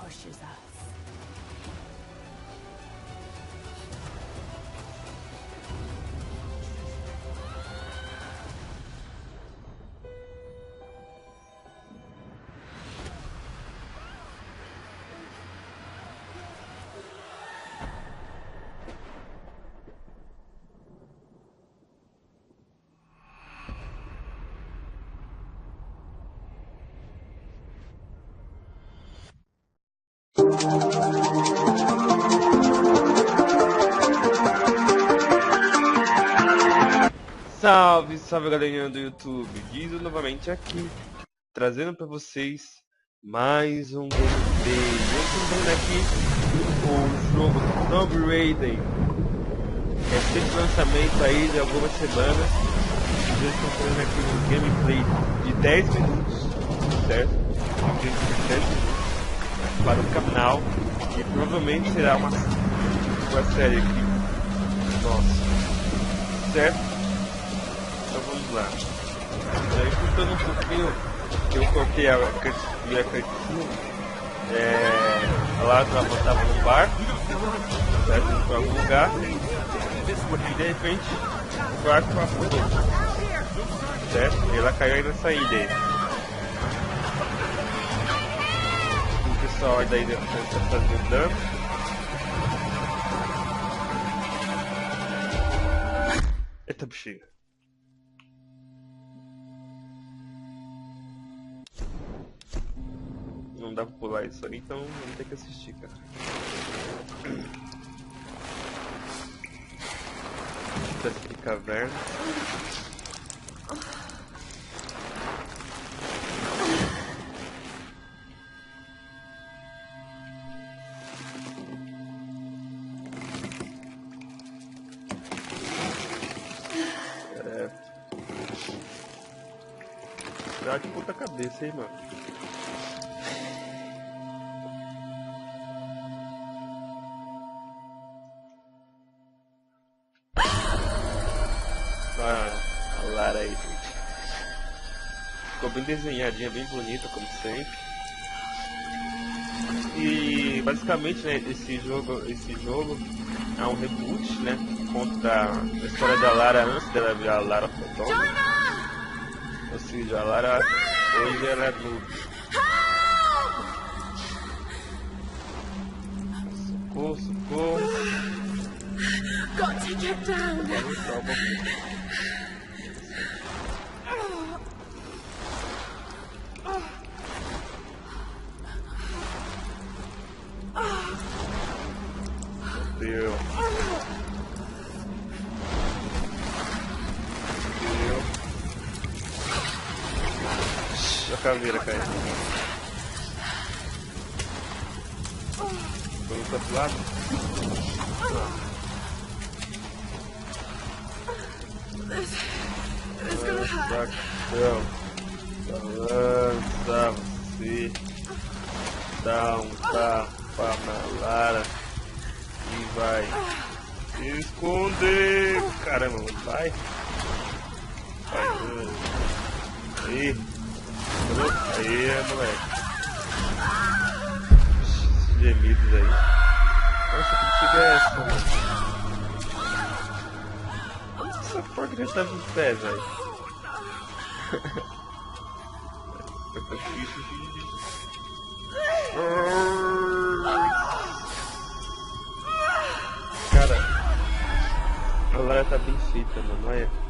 crushes us. Salve, salve galerinha do YouTube, Guido novamente aqui, trazendo para vocês mais um gameplay. Eu estou vendo aqui o jogo Tomb Raider, recente lançamento aí de algumas semanas. Eu estou fazendo aqui um gameplay de 10 minutos, certo? Um vídeo de 10 minutos para o canal, e provavelmente será uma série aqui, nossa, certo? Então vamos lá. Escutando um pouquinho, eu coloquei a cartinha. Lá ela estava no bar, certo? Para algum lugar. E de repente o barco afundou, certo? E ela caiu aí nessa ilha aí. O pessoal daí está fazendo dano. Eita bexiga. Não dá pra pular isso aí, então vamos ter que assistir, cara. Espécie de caverna. Dá que puta cabeça, hein, mano. A Lara aí, gente. Ficou bem desenhadinha, bem bonita, como sempre. E basicamente, né, esse jogo é um reboot, né? Conta a história da Lara antes dela virar a Lara Fodon. Ou seja, a Lara hoje ela é noob. Socorro. Got to get down. Deu. A caveira caiu. Vamos para outro lado. Balança, você dá um tapa na Lara e vai se esconder. Caramba, vai. Aí, moleque. Esses gemidos aí. Nossa, que bexiga é essa, mano? Essa porcaria tá no pé, velho. Cara, a Lara tá bem feita, mano. Olha.